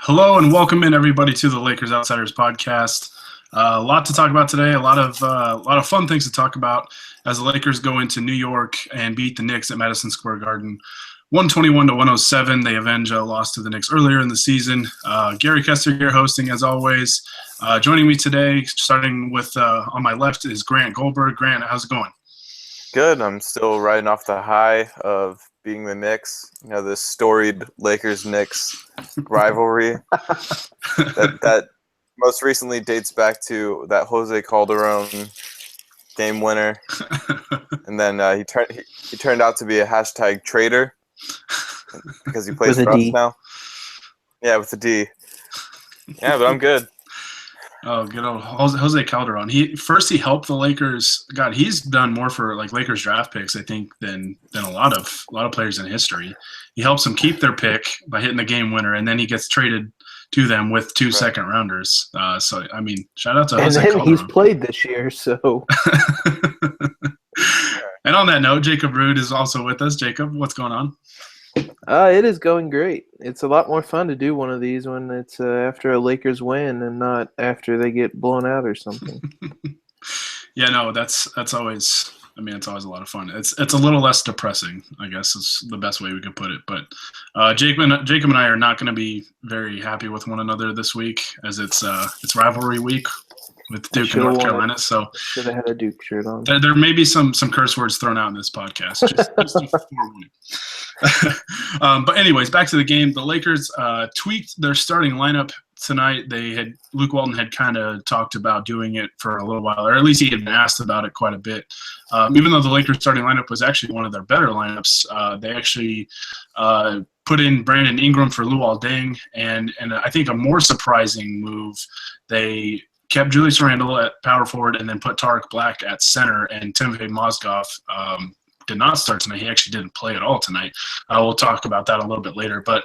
Hello and welcome in everybody to the Lakers Outsiders podcast. A lot to talk about today. A lot of fun things to talk about as the Lakers go into New York and beat the Knicks at Madison Square Garden, 121-107. They avenge a loss to the Knicks earlier in the season. Gary Kester here hosting as always. Joining me today, starting with on my left, is Grant Goldberg. Grant, how's it going? Good. I'm still riding off the high of being the Knicks. You know, this storied Lakers-Knicks rivalry that most recently dates back to that Jose Calderon game winner, and then he turned out to be a hashtag traitor because he plays for us now. Yeah, with a D. Yeah, but I'm good. Oh, good old Jose Calderon. He helped the Lakers. God, he's done more for like Lakers draft picks, I think, than a lot of players in history. He helps them keep their pick by hitting the game winner, and then he gets traded to them with two second rounders. So I mean, shout out to Jose Calderon. And he's played this year, so. And on that note, Jacob Rude is also with us. Jacob, what's going on? It is going great. It's a lot more fun to do one of these when it's after a Lakers win and not after they get blown out or something. Yeah, no, that's always. I mean, it's always a lot of fun. It's a little less depressing, I guess, is the best way we could put it. But Jacob and I are not going to be very happy with one another this week, as it's rivalry week with Duke and North Carolina. So should have had a Duke shirt on. There may be some curse words thrown out in this podcast. Just a forewarning. But anyways, back to the game. The Lakers tweaked their starting lineup tonight. Luke Walton had kind of talked about doing it for a little while, or at least he had been asked about it quite a bit. Even though the Lakers starting lineup was actually one of their better lineups, they actually put in Brandon Ingram for Luol Deng, and I think a more surprising move, they kept Julius Randle at power forward and then put Tarik Black at center, and Timofey Mozgov did not start tonight. He actually didn't play at all tonight. We'll talk about that a little bit later. But,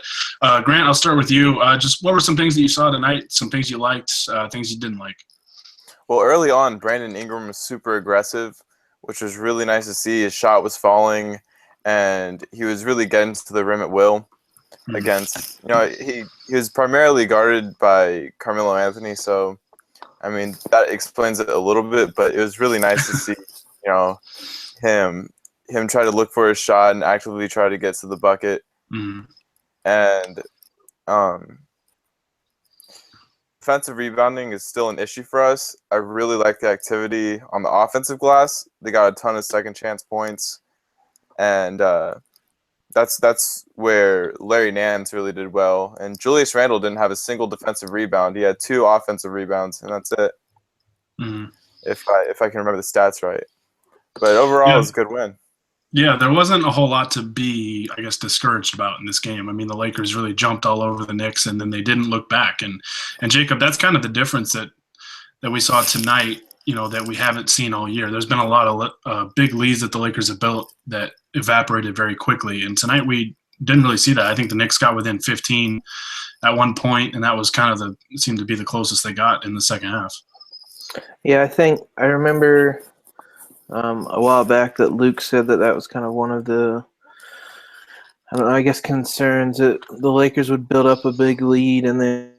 Grant, I'll start with you. Just what were some things that you saw tonight, some things you liked, things you didn't like? Well, early on, Brandon Ingram was super aggressive, which was really nice to see. His shot was falling, and he was really getting to the rim at will against – he was primarily guarded by Carmelo Anthony, so – I mean, that explains it a little bit, but it was really nice to see, him try to look for a shot and actively try to get to the bucket. Mm-hmm. And defensive rebounding is still an issue for us. I really like the activity on the offensive glass. They got a ton of second chance points, and that's where Larry Nance really did well. And Julius Randle didn't have a single defensive rebound. He had 2 offensive rebounds, and that's it. Mm-hmm. If I can remember the stats right. But overall, it was a good win. Yeah, there wasn't a whole lot to be, I guess, discouraged about in this game. I mean, the Lakers really jumped all over the Knicks, and then they didn't look back. And Jacob, that's kind of the difference that we saw tonight, that we haven't seen all year. There's been a lot of big leads that the Lakers have built that evaporated very quickly. And tonight we didn't really see that. I think the Knicks got within 15 at one point, and that was kind of seemed to be the closest they got in the second half. Yeah, I remember a while back that Luke said that was kind of one of the, I guess, concerns that the Lakers would build up a big lead and then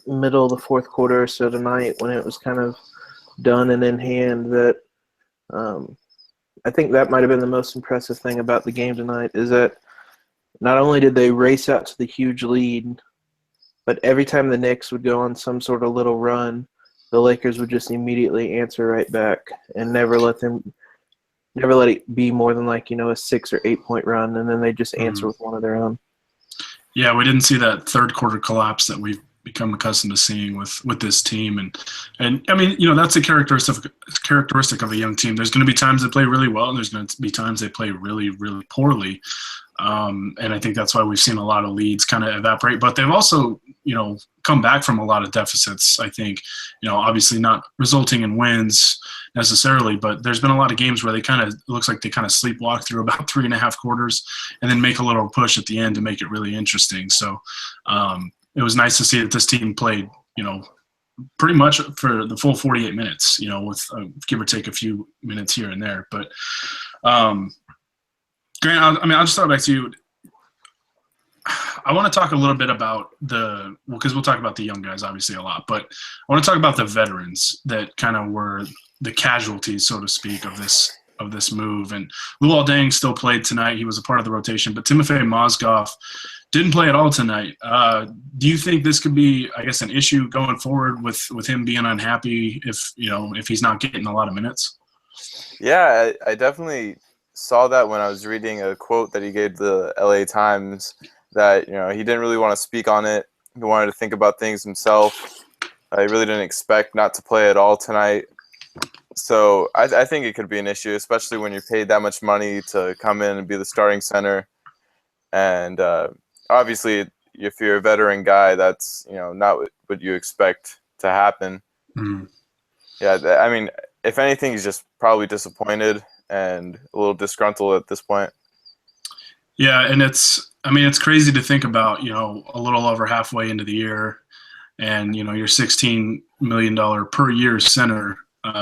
middle of the fourth quarter or so tonight when it was kind of done and in hand, that I think that might have been the most impressive thing about the game tonight, is that not only did they race out to the huge lead, but every time the Knicks would go on some sort of little run, the Lakers would just immediately answer right back and never let it be more than a 6 or 8 point run, and then they just answer with one of their own. Yeah, we didn't see that third quarter collapse that we've become accustomed to seeing with this team, and I mean, that's a characteristic of a young team. There's going to be times they play really well, and there's going to be times they play really, really poorly. And I think that's why we've seen a lot of leads kind of evaporate. But they've also, come back from a lot of deficits, I think, obviously not resulting in wins necessarily, but there's been a lot of games where it looks like they kind of sleepwalk through about 3.5 quarters and then make a little push at the end to make it really interesting. So it was nice to see that this team played, pretty much for the full 48 minutes, with give or take a few minutes here and there. But Grant, I'll just throw it back to you. I want to talk a little bit about because we'll talk about the young guys obviously a lot, but I want to talk about the veterans that kind of were the casualties, so to speak, of this move. And Luol Deng still played tonight. He was a part of the rotation, but Timofey Mozgov didn't play at all tonight. Do you think this could be, I guess, an issue going forward with him being unhappy if he's not getting a lot of minutes? Yeah, I definitely saw that when I was reading a quote that he gave the LA Times, that he didn't really want to speak on it. He wanted to think about things himself. He really didn't expect not to play at all tonight. So I think it could be an issue, especially when you're paid that much money to come in and be the starting center. And obviously, if you're a veteran guy, that's not what you expect to happen. Mm-hmm. Yeah, I mean, if anything, he's just probably disappointed and a little disgruntled at this point. Yeah, and it's crazy to think about, a little over halfway into the year, and your $16 million per year center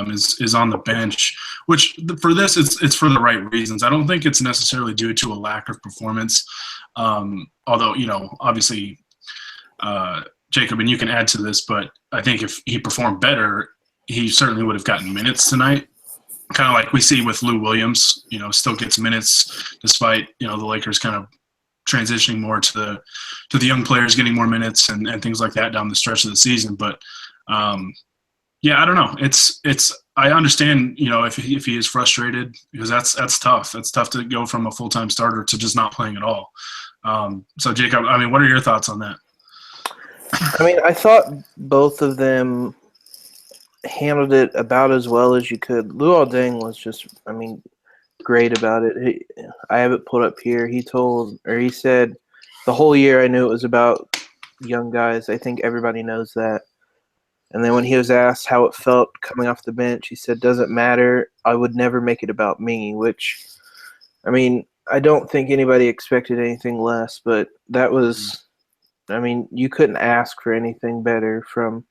is on the bench, which for this it's for the right reasons. I don't think it's necessarily due to a lack of performance, although obviously Jacob, and you can add to this, but I think if he performed better, he certainly would have gotten minutes tonight. Kind of like we see with Lou Williams, still gets minutes despite the Lakers kind of transitioning more to the young players getting more minutes and things like that down the stretch of the season. But yeah, I don't know. It's I understand if he is frustrated, because that's tough. That's tough to go from a full-time starter to just not playing at all. So Jacob, what are your thoughts on that? I thought both of them handled it about as well as you could. Luol Deng was just, great about it. I have it pulled up here. He said, the whole year I knew it was about young guys. I think everybody knows that. And then when he was asked how it felt coming off the bench, he said, doesn't matter. I would never make it about me, which, I don't think anybody expected anything less, but that was, you couldn't ask for anything better from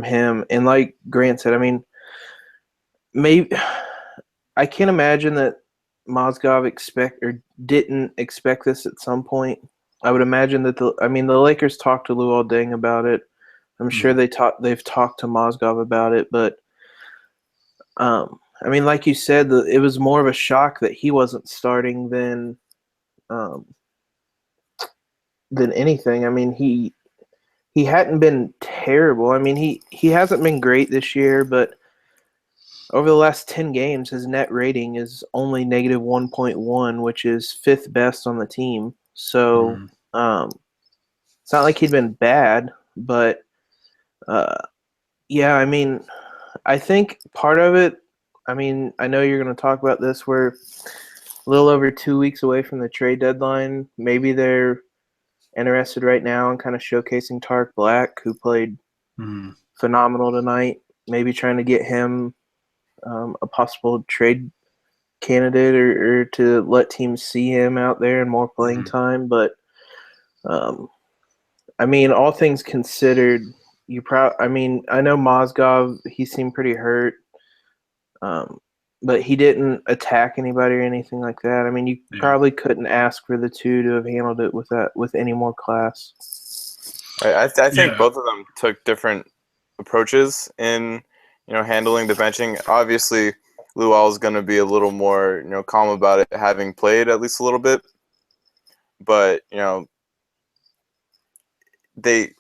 him. And like Grant said, maybe I can't imagine that Mozgov didn't expect this at some point. I would imagine that the Lakers talked to Luol Deng about it. I'm sure they've talked to Mozgov about it, but like you said, it was more of a shock that he wasn't starting than anything. He hadn't been terrible. He hasn't been great this year, but over the last 10 games, his net rating is only negative 1.1, which is fifth best on the team. So it's not like he'd been bad, but yeah, I think part of it, I know you're going to talk about this. We're a little over 2 weeks away from the trade deadline. Maybe they're interested right now in kind of showcasing Tarik Black, who played phenomenal tonight. Maybe trying to get him a possible trade candidate or to let teams see him out there and more playing time. But all things considered, I know Mozgov, he seemed pretty hurt, but he didn't attack anybody or anything like that. You probably couldn't ask for the two to have handled it with any more class. I think both of them took different approaches in handling the benching. Obviously, Luol is going to be a little more calm about it, having played at least a little bit. But they,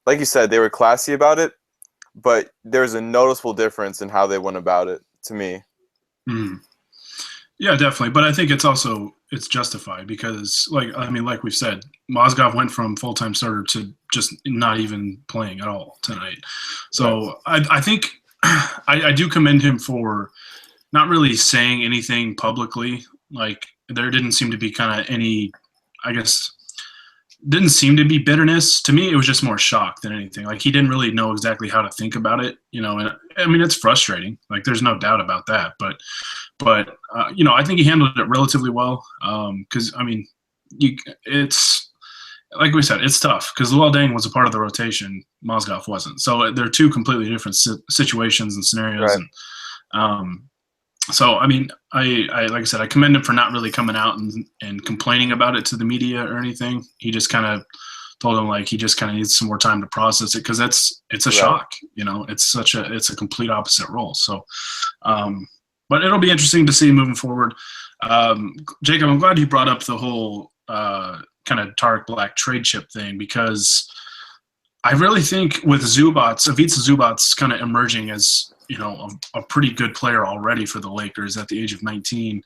like you said, they were classy about it. But there's a noticeable difference in how they went about it, to me. Yeah, definitely. But I think it's justified because, like we've said, Mozgov went from full-time starter to just not even playing at all tonight. So I think I do commend him for not really saying anything publicly. Like, there didn't seem to be kind of any, didn't seem to be bitterness. To me, it was just more shock than anything. Like, he didn't really know exactly how to think about it, and it's frustrating. Like, there's no doubt about that. But I think he handled it relatively well. Because it's like we said, it's tough because Luol Deng was a part of the rotation. Mozgov wasn't. So they're two completely different situations and scenarios. Right. And so, I mean, I like I said, I commend him for not really coming out and complaining about it to the media or anything. He just kind of told him like he just kind of needs some more time to process it because it's a shock. It's a complete opposite role. So, but it'll be interesting to see moving forward. Jacob, I'm glad you brought up the whole kind of Tarik Black trade chip thing because I really think with Zubac, Ivica Zubac kind of emerging as a pretty good player already for the Lakers at the age of 19.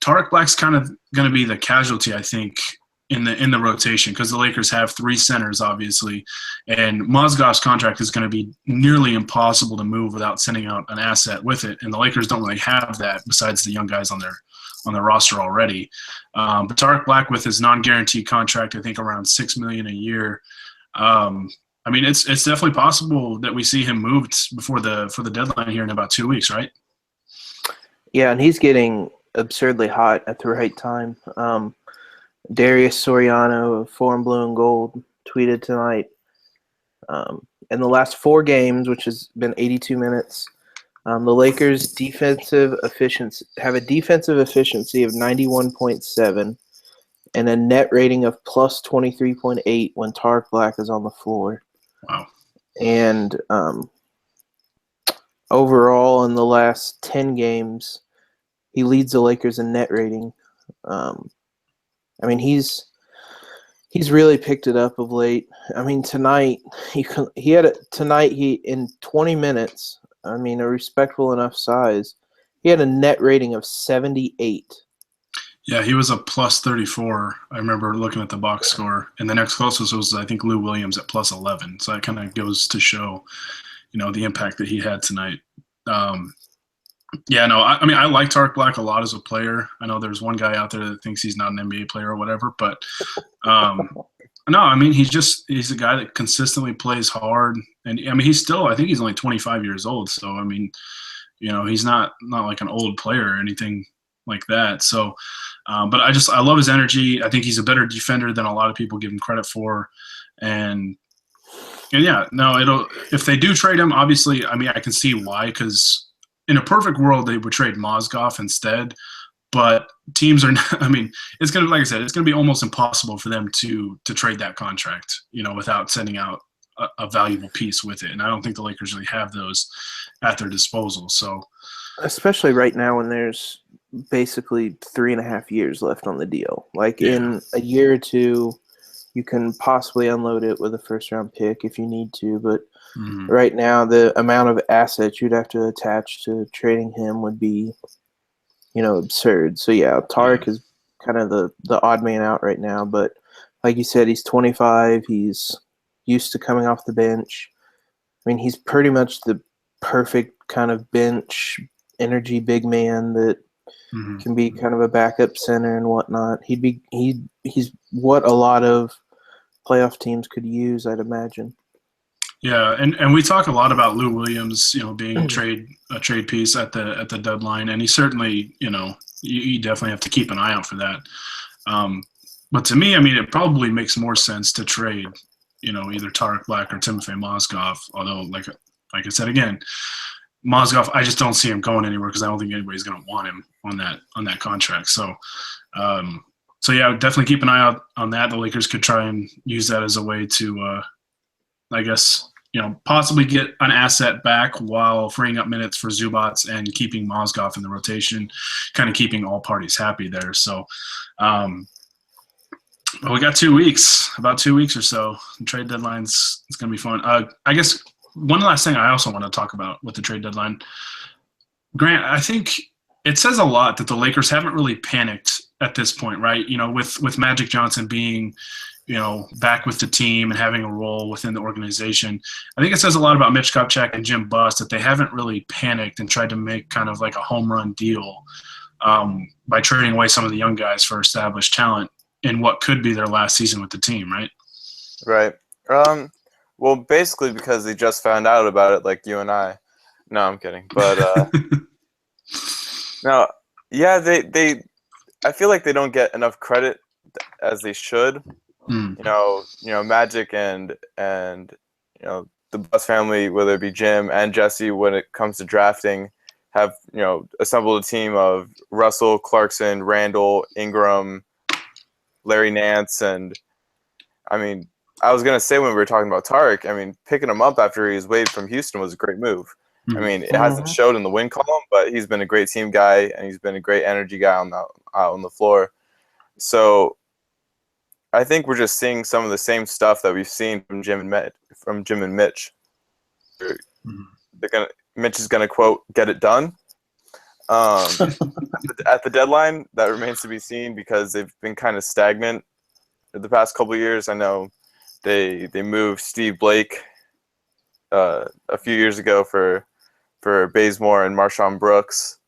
Tarik Black's kind of going to be the casualty, I think, in the rotation because the Lakers have three centers, obviously, and Mozgov's contract is going to be nearly impossible to move without sending out an asset with it, and the Lakers don't really have that besides the young guys on their roster already. But Tarik Black with his non-guaranteed contract, I think around $6 million a year. I mean, it's definitely possible that we see him moved for the deadline here in about 2 weeks, right? Yeah, and he's getting absurdly hot at the right time. Darius Soriano of Foreign Blue and Gold tweeted tonight, in the last 4 games, which has been 82 minutes, the Lakers' have a defensive efficiency of 91.7 and a net rating of plus 23.8 when Tarik Black is on the floor. Wow. And overall, in the last 10 games, he leads the Lakers in net rating. I mean, he's really picked it up of late. I mean, tonight he in 20 minutes. I mean, a respectable enough size. He had a net rating of 78. Yeah, he was a plus 34. I remember looking at the box score, and the next closest was I think Lou Williams at plus 11. So that kind of goes to show, the impact that he had tonight. Yeah, no, I mean, I like Tarik Black a lot as a player. I know there's one guy out there that thinks he's not an NBA player or whatever, but no, I mean, he's a guy that consistently plays hard. And I mean, I think he's only 25 years old. So, I mean, he's not like an old player or anything like that. So, but I love his energy. I think he's a better defender than a lot of people give him credit for. And yeah, no, if they do trade him, obviously, I mean, I can see why, because in a perfect world, they would trade Mozgov instead. But teams are not, I mean, it's going to, like I said, it's going to be almost impossible for them to trade that contract, without sending out a valuable piece with it. And I don't think the Lakers really have those at their disposal. So, especially right now when there's basically 3.5 years left on the deal. Like in a year or two, you can possibly unload it with a first-round pick if you need to. But right now, the amount of assets you'd have to attach to trading him would be, absurd. So, yeah, Tarik is kind of the odd man out right now. But like you said, he's 25. He's used to coming off the bench. I mean, he's pretty much the perfect kind of bench energy big man that can be kind of a backup center and whatnot. He's what a lot of playoff teams could use, I'd imagine. Yeah, and we talk a lot about Lou Williams, being a trade piece at the deadline, and he certainly, you definitely have to keep an eye out for that. But to me, I mean, it probably makes more sense to trade, either Tarik Black or Timofey Mozgov. Although, like I said again, Mozgov, I just don't see him going anywhere because I don't think anybody's going to want him on that contract. So, yeah, definitely keep an eye out on that. The Lakers could try and use that as a way to, I guess, possibly get an asset back while freeing up minutes for Zubac and keeping Mozgov in the rotation, kind of keeping all parties happy there. So, but we got 2 weeks, about 2 weeks or so. The trade deadline's it's going to be fun. I guess one last thing I also want to talk about with the trade deadline. Grant, I think it says a lot that the Lakers haven't really panicked at this point, right? With Magic Johnson being, back with the team and having a role within the organization. I think it says a lot about Mitch Kupchak and Jim Buss that they haven't really panicked and tried to make kind of like a home run deal by trading away some of the young guys for established talent in what could be their last season with the team, right? Right. Well, basically because they just found out about it, like you and I. No, I'm kidding. But no, yeah, they I feel like they don't get enough credit as they should Mm. Magic and the Buss family, whether it be Jim and Jesse, when it comes to drafting, have assembled a team of Russell, Clarkson, Randall, Ingram, Larry Nance, and I mean, I was gonna say when we were talking about Tarik, I mean, picking him up after he was waived from Houston was a great move. I mean, it hasn't showed in the win column, but he's been a great team guy and he's been a great energy guy on the floor. So I think we're just seeing some of the same stuff that we've seen from Jim and Mitch. Mitch is gonna quote, "Get it done." At the deadline, that remains to be seen because they've been kind of stagnant the past couple of years. I know they moved Steve Blake a few years ago for Bazemore and Marshawn Brooks,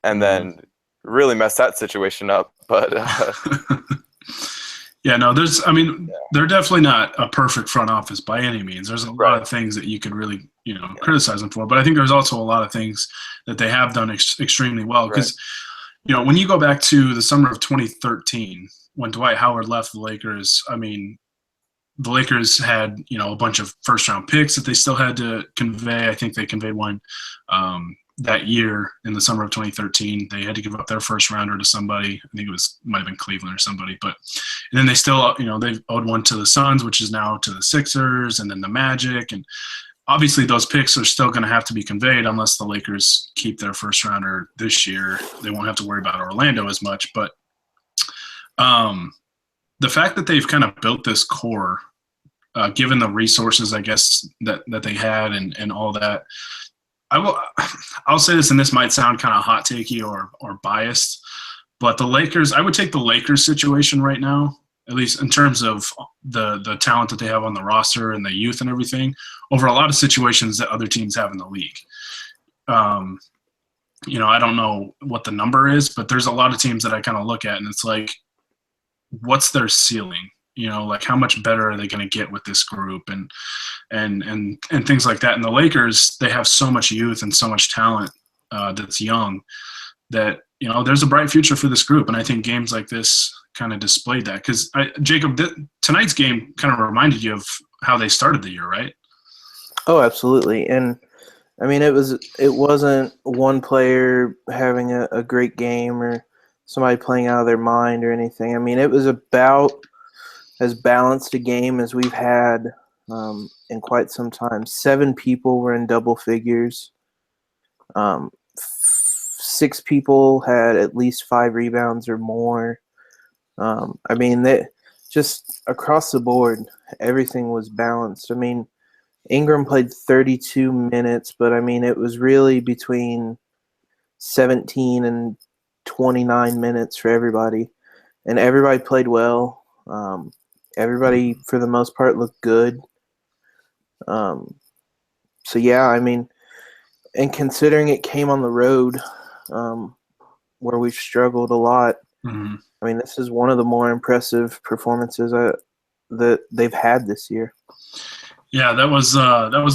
and then really messed that situation up. But yeah, no, they're definitely not a perfect front office by any means. There's a lot of things that you could really, criticize them for. But I think there's also a lot of things that they have done extremely well. Because, when you go back to the summer of 2013, when Dwight Howard left the Lakers, I mean, the Lakers had, a bunch of first-round picks that they still had to convey. I think they conveyed one that year in the summer of 2013. They had to give up their first-rounder to somebody. I think might have been Cleveland or somebody. But and then they still, they owed one to the Suns, which is now to the Sixers, and then the Magic. And obviously those picks are still going to have to be conveyed unless the Lakers keep their first-rounder this year. They won't have to worry about Orlando as much. But the fact that they've kind of built this core, given the resources, I guess, that they had and all that, I'll say this, and this might sound kind of hot takey or biased, but the Lakers, I would take the Lakers situation right now, at least in terms of the talent that they have on the roster and the youth and everything, over a lot of situations that other teams have in the league. I don't know what the number is, but there's a lot of teams that I kind of look at and it's like, what's their ceiling? Like how much better are they going to get with this group and things like that. And the Lakers, they have so much youth and so much talent that's young that, there's a bright future for this group. And I think games like this kind of displayed that. Because, Jacob, tonight's game kind of reminded you of how they started the year, right? Oh, absolutely. And, I mean, it wasn't one player having a great game or somebody playing out of their mind or anything. I mean, it was about as balanced a game as we've had in quite some time. 7 people were in double figures. 6 people had at least 5 rebounds or more. I mean, just across the board, everything was balanced. I mean, Ingram played 32 minutes, but I mean, it was really between 17 and 29 minutes for everybody. And everybody played well. Everybody, for the most part, looked good. So, yeah, I mean, and considering it came on the road where we've struggled a lot, I mean, this is one of the more impressive performances that they've had this year. Yeah, that was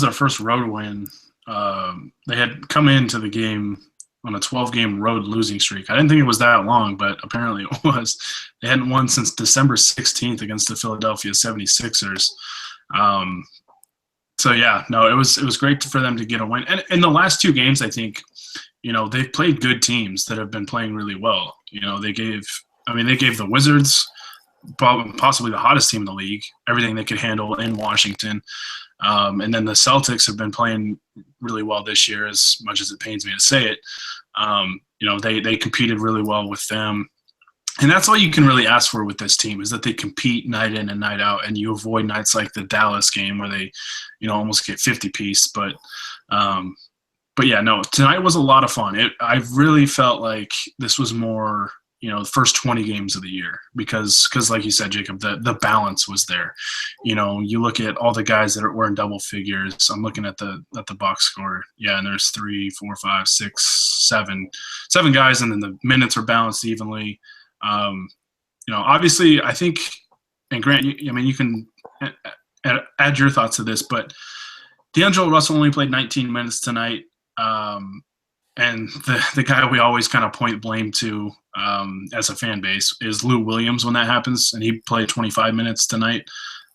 their first road win. They had come into the game on a 12-game road losing streak. I didn't think it was that long, but apparently it was. They hadn't won since December 16th against the Philadelphia 76ers. So, yeah, no, it was great for them to get a win. And in the last 2 games, I think, they've played good teams that have been playing really well. They gave the Wizards possibly the hottest team in the league, everything they could handle in Washington. And then the Celtics have been playing really well this year, as much as it pains me to say it. They competed really well with them. And that's all you can really ask for with this team, is that they compete night in and night out, and you avoid nights like the Dallas game where they, almost get 50-piece. But yeah, no, tonight was a lot of fun. I really felt like this was more, the first 20 games of the year because like you said, Jacob, the balance was there. You look at all the guys that were in double figures. I'm looking at the box score. Yeah, and there's 3, 4, 5, 6, 7 guys, and then the minutes are balanced evenly. Obviously, I think, and Grant, you can add your thoughts to this, but D'Angelo Russell only played 19 minutes tonight. and the guy we always kind of point blame to as a fan base is Lou Williams when that happens, and he played 25 minutes tonight.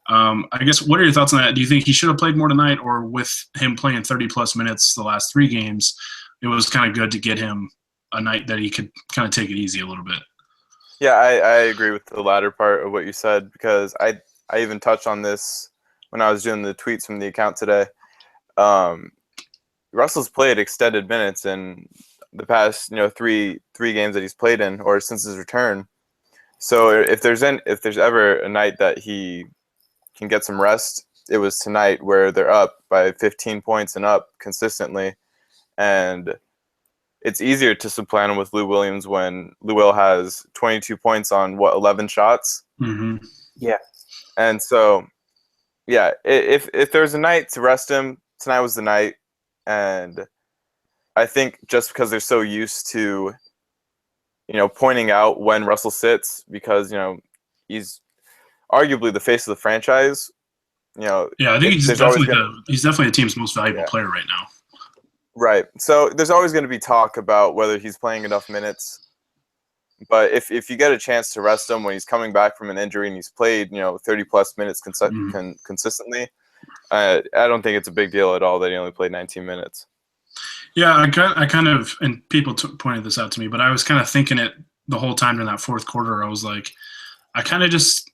I guess, what are your thoughts on that? Do you think he should have played more tonight, or with him playing 30-plus minutes the last 3 games, it was kind of good to get him a night that he could kind of take it easy a little bit? Yeah, I agree with the latter part of what you said, because I even touched on this when I was doing the tweets from the account today. Russell's played extended minutes in the past, three games that he's played in, or since his return. So if there's ever a night that he can get some rest, it was tonight, where they're up by 15 points and up consistently, and it's easier to supplant him with Lou Williams when Lou Will has 22 points on 11 shots. Mm-hmm. Yeah, and so yeah, if there's a night to rest him, tonight was the night. And I think just because they're so used to, pointing out when Russell sits, because, he's arguably the face of the franchise. Yeah, I think he's definitely the team's most valuable player right now. Right. So there's always going to be talk about whether he's playing enough minutes. But if you get a chance to rest him when he's coming back from an injury and he's played, 30-plus minutes consistently, I don't think it's a big deal at all that he only played 19 minutes. Yeah, I kind of, and people pointed this out to me, but I was kind of thinking it the whole time in that fourth quarter. I was like, I kind of just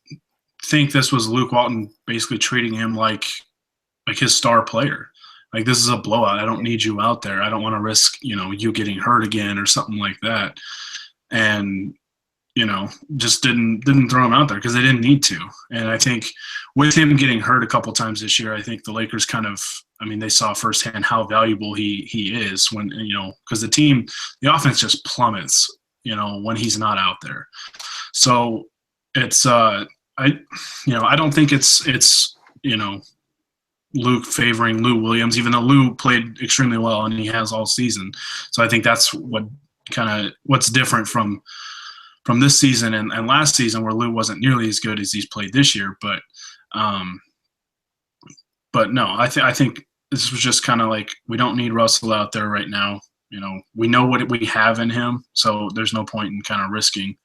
think this was Luke Walton basically treating him like his star player. Like, this is a blowout. I don't need you out there. I don't want to risk, you getting hurt again or something like that. And, just didn't throw him out there because they didn't need to. And I think with him getting hurt a couple times this year, I think the Lakers kind of, they saw firsthand how valuable he is when, because the offense just plummets, when he's not out there. So it's, I don't think it's Luke favoring Lou Williams, even though Lou played extremely well and he has all season. So I think that's what's different from this season and last season, where Lou wasn't nearly as good as he's played this year. But no, I think this was just kind of like, we don't need Russell out there right now. We know what we have in him, so there's no point in kind of risking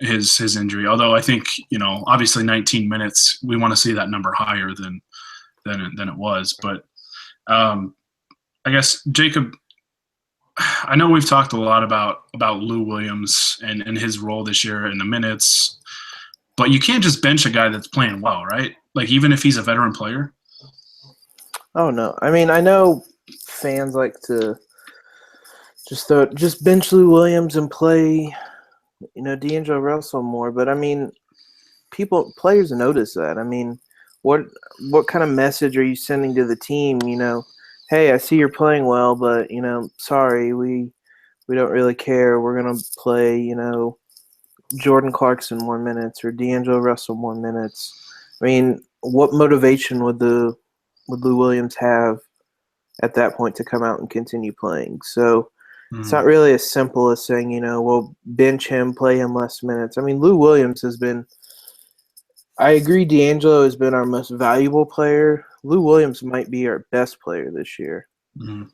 his injury. Although I think, obviously 19 minutes, we want to see that number higher than it was. But I guess, Jacob, I know we've talked a lot about Lou Williams and his role this year in the minutes, but you can't just bench a guy that's playing well, right? Like, even if he's a veteran player. Oh, no. I know fans like to just bench Lou Williams and play, D'Angelo Russell more. But, players notice that. What kind of message are you sending to the team, Hey, I see you're playing well, but, sorry, we don't really care. We're going to play, Jordan Clarkson more minutes or D'Angelo Russell more minutes. What motivation would Lou Williams have at that point to come out and continue playing? So it's not really as simple as saying, we'll bench him, play him less minutes. Lou Williams has been – I agree D'Angelo has been our most valuable player. Lou Williams might be our best player this year. Mm-hmm.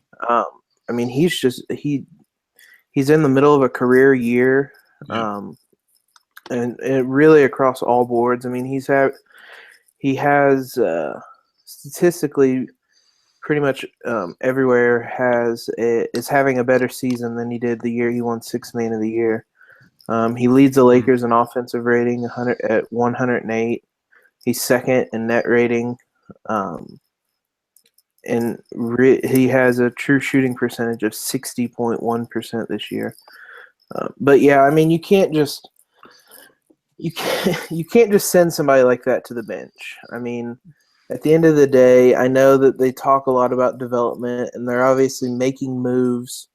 He's in the middle of a career year, and really across all boards. He has statistically pretty much everywhere is having a better season than he did the year he won Sixth Man of the Year. He leads the Lakers in offensive rating at 108. He's second in net rating. He has a true shooting percentage of 60.1% this year. But yeah, you can't just send somebody like that to the bench. At the end of the day, I know that they talk a lot about development, and they're obviously making moves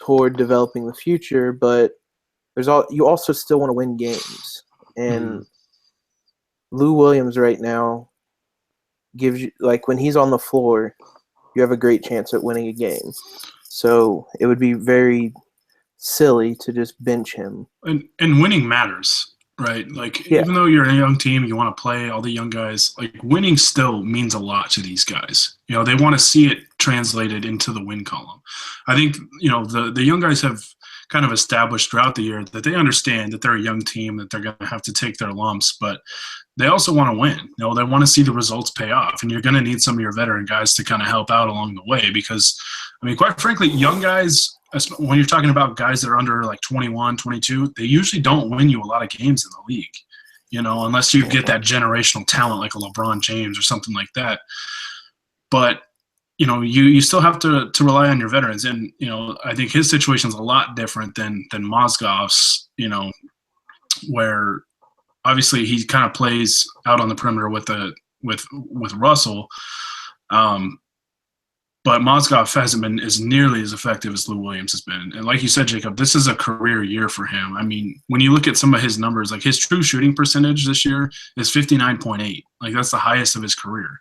toward developing the future, but you also still want to win games. And Lou Williams right now gives you, when he's on the floor, you have a great chance at winning a game. So it would be very silly to just bench him. And winning matters. right? Like, Yeah. even though you're a young team, you want to play all the young guys, like, winning still means a lot to these guys. You know, they want to see it translated into the win column. I think, you know, the young guys have kind of established throughout the year that they understand that they're a young team, that they're going to have to take their lumps, but they also want to win. You know, they want to see the results pay off, and you're going to need some of your veteran guys to kind of help out along the way because, I mean, quite frankly, young guys, when you're talking about guys that are under like 21, 22, they usually don't win you a lot of games in the league, you know, unless you get that generational talent like a LeBron James or something like that. But, you know, you still have to rely on your veterans. And, you know, I think his situation is a lot different than Mozgov's, you know, where obviously he kind of plays out on the perimeter with Russell. But Mozgov hasn't been as nearly as effective as Lou Williams has been. And like you said, Jacob, this is a career year for him. I mean, when you look at some of his numbers, like his true shooting percentage this year is 59.8. Like that's the highest of his career.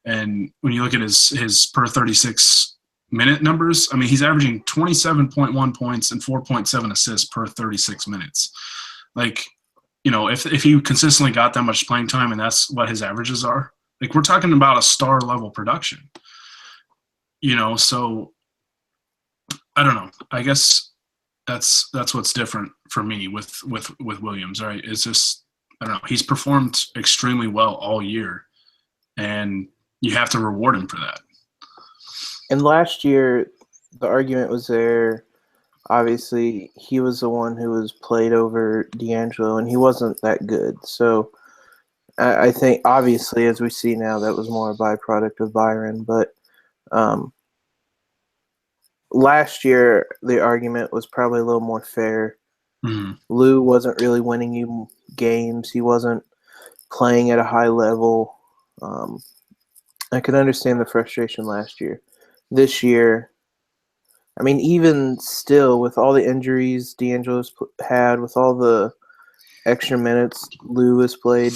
And when you look at his per 36 minute numbers, I mean, he's averaging 27.1 points and 4.7 assists per 36 minutes. Like, you know, if he consistently got that much playing time and that's what his averages are, like we're talking about a star level production. You know, so I don't know. I guess that's what's different for me with Williams, right? It's just I don't know. He's performed extremely well all year, and you have to reward him for that. And last year, the argument was there. Obviously, he was the one who was played over D'Angelo, and he wasn't that good. So I think, obviously, as we see now, that was more a byproduct of Byron. But last year, the argument was probably a little more fair. Mm-hmm. Lou wasn't really winning you games. He wasn't playing at a high level. I could understand the frustration last year. This year, I mean, even still, with all the injuries D'Angelo's had, with all the extra minutes Lou has played,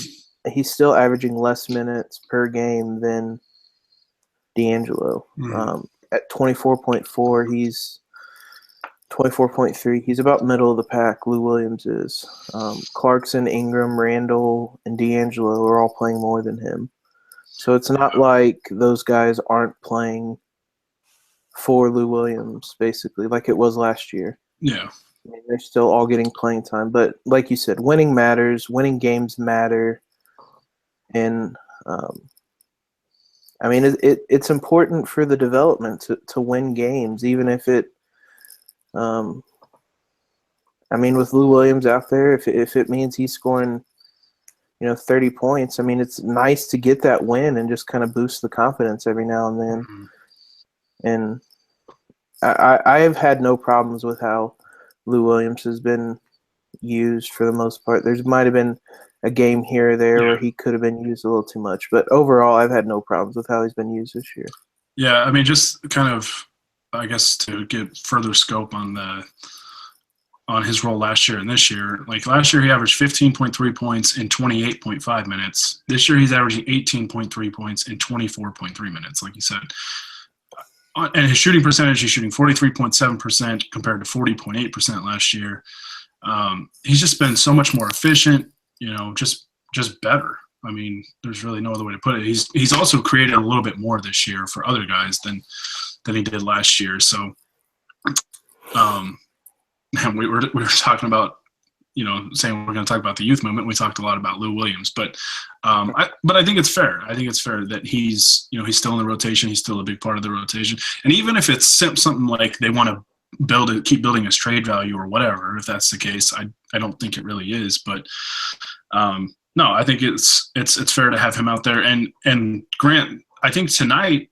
he's still averaging less minutes per game than D'Angelo. Mm-hmm. At 24.4, he's 24.3. He's about middle of the pack, Lou Williams is. Clarkson, Ingram, Randall, and D'Angelo are all playing more than him. So it's not like those guys aren't playing for Lou Williams, basically, like it was last year. Yeah. I mean, they're still all getting playing time. But like you said, winning matters. Winning games matter. And, I mean, it's important for the development to win games, even if it I mean, with Lou Williams out there, if it means he's scoring, 30 points, I mean, it's nice to get that win and just kind of boost the confidence every now and then. Mm-hmm. And I have had no problems with how Lou Williams has been used for the most part. There might have been a game here or there where he could have been used a little too much, but overall, I've had no problems with how he's been used this year. Yeah, I mean, just kind of, I guess, to get further scope on his role last year and this year. Like last year, he averaged 15.3 points in 28.5 minutes. This year, he's averaging 18.3 points in 24.3 minutes, like you said. And his shooting percentage, he's shooting 43.7% compared to 40.8% last year. He's just been so much more efficient, just better. I mean, there's really no other way to put it. He's also created a little bit more this year for other guys than he did last year. So, and we were talking about, saying we're going to talk about the youth movement. We talked a lot about Lou Williams, but I think it's fair. I think it's fair that he's still in the rotation. He's still a big part of the rotation. And even if it's something like they want to keep building his trade value or whatever, if that's the case, I don't think it really is. But no, I think it's fair to have him out there. And Grant, I think tonight,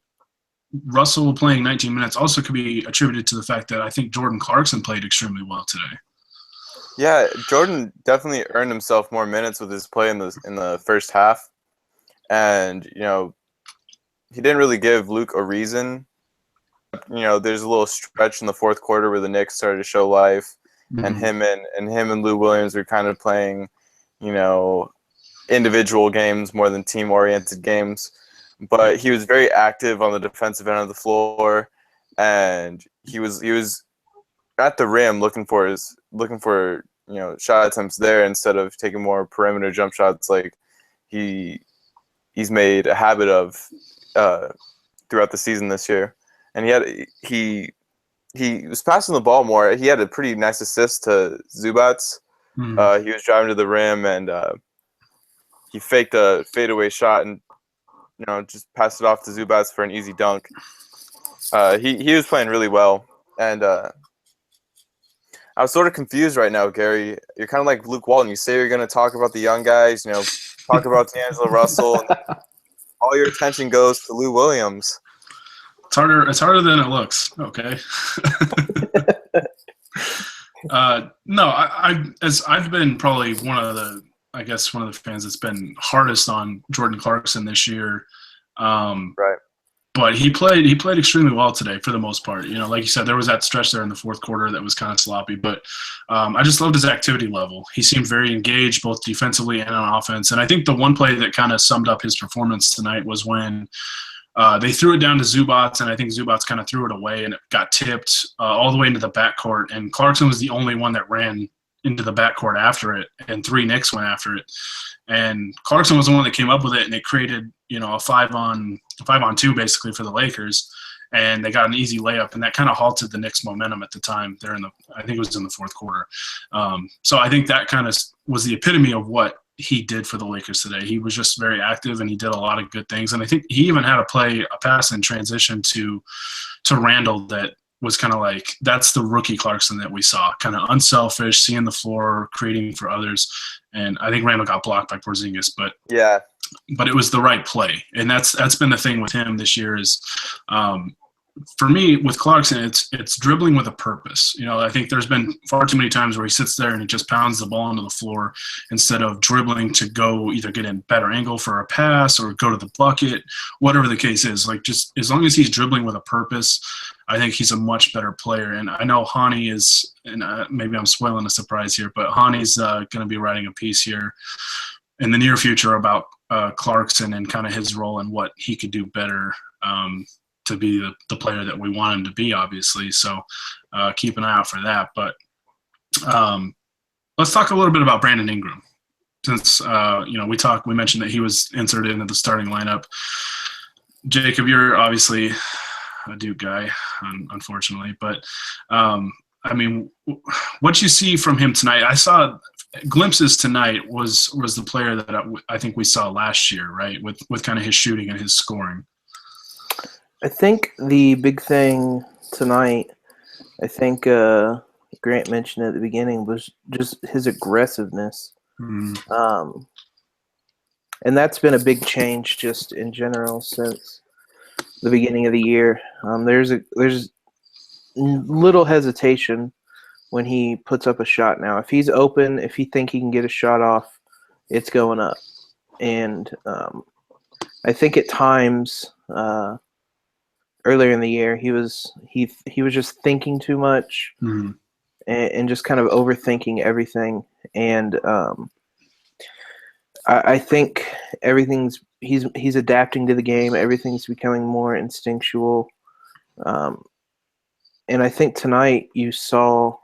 Russell playing 19 minutes also could be attributed to the fact that I think Jordan Clarkson played extremely well today. Yeah, Jordan definitely earned himself more minutes with his play in the first half, and he didn't really give Luke a reason. There's a little stretch in the fourth quarter where the Knicks started to show life, Mm-hmm. and him and Lou Williams were kind of playing, individual games more than team-oriented games. But he was very active on the defensive end of the floor, and he was at the rim looking for shot attempts there instead of taking more perimeter jump shots like he's made a habit of throughout the season this year. And he was passing the ball more. He had a pretty nice assist to Zubac. He was driving to the rim and he faked a fadeaway shot and just passed it off to Zubac for an easy dunk. He was playing really well, and I was sort of confused right now, Gary. You're kind of like Luke Walton. You say you're going to talk about the young guys, talk about D'Angelo Russell, and all your attention goes to Lou Williams. It's harder than it looks. Okay. No, I've been probably one of the fans that's been hardest on Jordan Clarkson this year. Right. But he played extremely well today for the most part. Like you said, there was that stretch there in the fourth quarter that was kind of sloppy. But I just loved his activity level. He seemed very engaged both defensively and on offense. And I think the one play that kind of summed up his performance tonight was when they threw it down to Zubac, and I think Zubac kind of threw it away, and it got tipped all the way into the backcourt. And Clarkson was the only one that ran into the backcourt after it, and 3 Knicks went after it. And Clarkson was the one that came up with it, and it created, a 5-on-2 basically for the Lakers, and they got an easy layup, and that kind of halted the Knicks' momentum at the time. I think it was in the fourth quarter. So I think that kind of was the epitome of what he did for the Lakers today. He was just very active, and he did a lot of good things. And I think he even had a pass in transition to Randall that was kind of like, that's the rookie Clarkson that we saw, kind of unselfish, seeing the floor, creating for others. And I think Randall got blocked by Porzingis, but it was the right play. And that's been the thing with him this year is, for me, with Clarkson, it's dribbling with a purpose. I think there's been far too many times where he sits there and he just pounds the ball into the floor instead of dribbling to go either get in better angle for a pass or go to the bucket, whatever the case is. Like, just as long as he's dribbling with a purpose, I think he's a much better player. And I know Hani is, and maybe I'm spoiling a surprise here, but Hani's going to be writing a piece here in the near future about Clarkson and kind of his role and what he could do better to be the player that we want him to be, obviously. So keep an eye out for that. But let's talk a little bit about Brandon Ingram. Since, we mentioned that he was inserted into the starting lineup. Jacob, you're obviously a Duke guy, unfortunately. But, what you see from him tonight, I saw glimpses tonight was the player that I think we saw last year, right, with kind of his shooting and his scoring. I think the big thing tonight, I think Grant mentioned at the beginning, was just his aggressiveness. Mm-hmm. And that's been a big change just in general since the beginning of the year. There's little hesitation when he puts up a shot now. If he's open, if he think he can get a shot off, it's going up. And I think at times earlier in the year he was just thinking too much. Mm-hmm. and just kind of overthinking everything. And I think he's adapting to the game. Everything's becoming more instinctual. And I think tonight you saw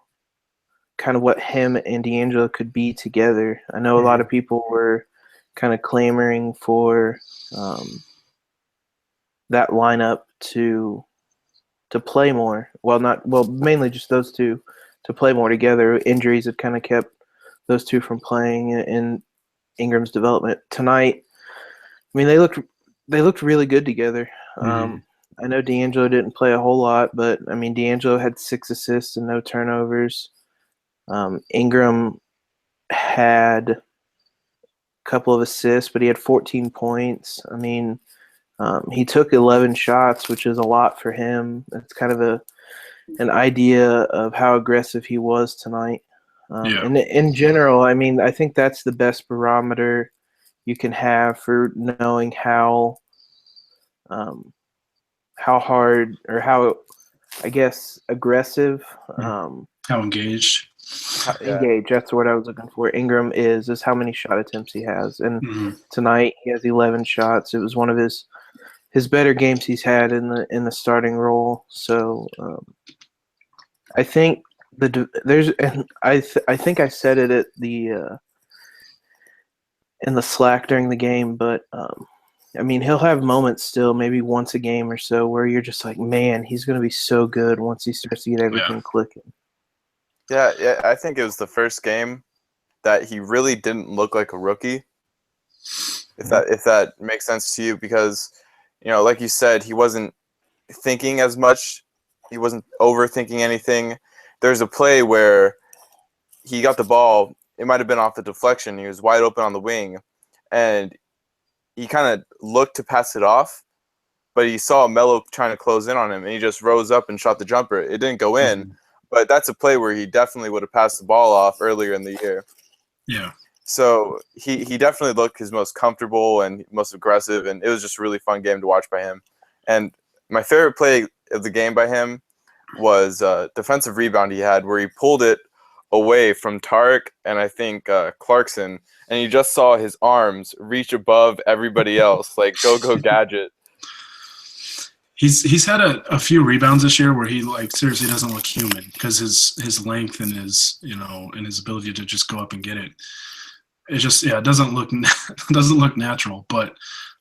kind of what him and D'Angelo could be together. I know a lot of people were kind of clamoring for that lineup to play more. Mainly just those two to play more together. Injuries have kind of kept those two from playing in Ingram's development. Tonight, I mean, they looked really good together. I know D'Angelo didn't play a whole lot, but I mean, D'Angelo had 6 assists and no turnovers. Ingram had a couple of assists, but he had 14 points. I mean, he took 11 shots, which is a lot for him. That's kind of an idea of how aggressive he was tonight. And in general, I mean, I think that's the best barometer you can have for knowing how hard or how, I guess, aggressive. How engaged. Engaged, that's what I was looking for. Ingram is how many shot attempts he has. And tonight he has 11 shots. It was one of his better games he's had in the starting role. So I think I think I said it at the in the Slack during the game, but I mean, he'll have moments still, maybe once a game or so, where you're just like, man, he's going to be so good once he starts to get everything clicking. Yeah, I think it was the first game that he really didn't look like a rookie. If that makes sense to you, because like you said, he wasn't thinking as much. He wasn't overthinking anything. There's a play where he got the ball. It might have been off the deflection. He was wide open on the wing, and he kind of looked to pass it off, but he saw Melo trying to close in on him, and he just rose up and shot the jumper. It didn't go in, but that's a play where he definitely would have passed the ball off earlier in the year. Yeah. So he definitely looked his most comfortable and most aggressive, and it was just a really fun game to watch by him. And my favorite play of the game by him was a defensive rebound he had where he pulled it away from Tarik and I think Clarkson, and you just saw his arms reach above everybody else, like go gadget. He's had a few rebounds this year where he like seriously doesn't look human because his length and his and his ability to just go up and get it. It just it doesn't look natural. But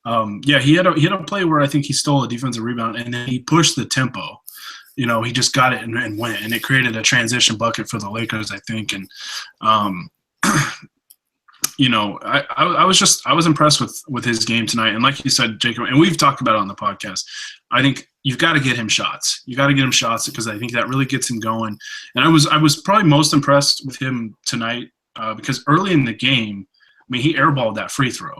he had a play where I think he stole a defensive rebound and then he pushed the tempo. He just got it and went, and it created a transition bucket for the Lakers, I think. And I was impressed with his game tonight. And like you said, Jacob, and we've talked about it on the podcast, I think you've got to get him shots. You got to get him shots because I think that really gets him going. And I was probably most impressed with him tonight because early in the game, I mean, he airballed that free throw.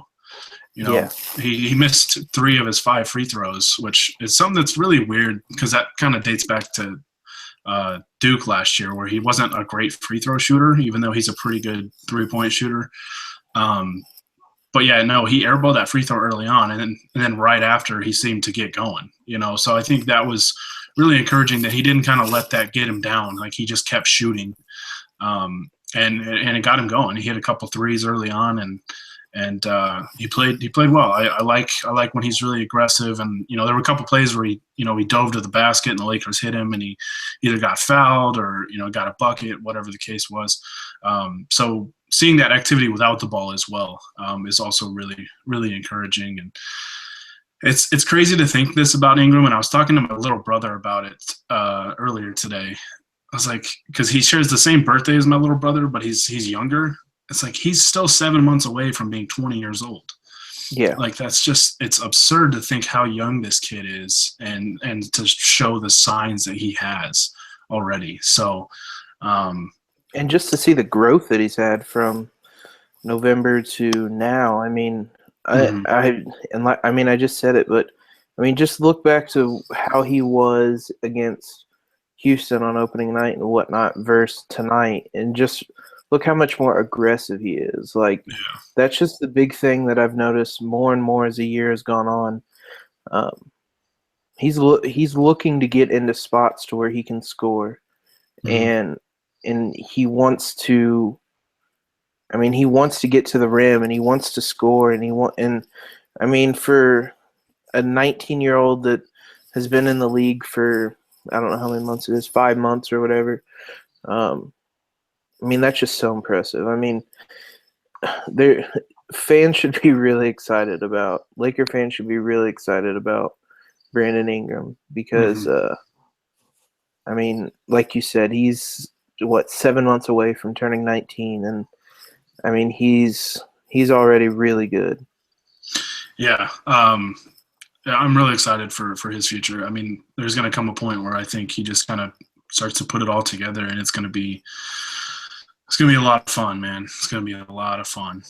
He missed 3 of his 5 free throws, which is something that's really weird because that kind of dates back to Duke last year where he wasn't a great free throw shooter, even though he's a pretty good 3-point shooter. But yeah, no, he airballed that free throw early on, and then right after he seemed to get going. So I think that was really encouraging that he didn't kind of let that get him down. Like he just kept shooting, and it got him going. He hit a couple threes early on, and he played well. I like when he's really aggressive, and there were a couple plays where he dove to the basket and the Lakers hit him, and he either got fouled or got a bucket, whatever the case was. So seeing that activity without the ball as well is also really, really encouraging. And it's crazy to think this about Ingram. And I was talking to my little brother about it earlier today. I was like, because he shares the same birthday as my little brother, but he's younger. It's like he's still 7 months away from being 20 years old. Yeah. Like it's absurd to think how young this kid is and to show the signs that he has already. So, and just to see the growth that he's had from November to now, I mean, I just said it, but I mean, just look back to how he was against Houston on opening night and whatnot versus tonight, and just look how much more aggressive he is. Like, that's just the big thing that I've noticed more and more as the year has gone on. He's looking to get into spots to where he can score, and he wants to. I mean, he wants to get to the rim and he wants to score, and I mean, for a 19-year-old that has been in the league for I don't know how many months it is, 5 months or whatever. I mean, that's just so impressive. I mean, fans should be really excited about Laker fans should be really excited about Brandon Ingram because, I mean, like you said, he's 7 months away from turning 19, and I mean, he's already really good. Yeah. I'm really excited for his future. I mean, there's going to come a point where I think he just kind of starts to put it all together, and it's going to be a lot of fun, man. It's going to be a lot of fun.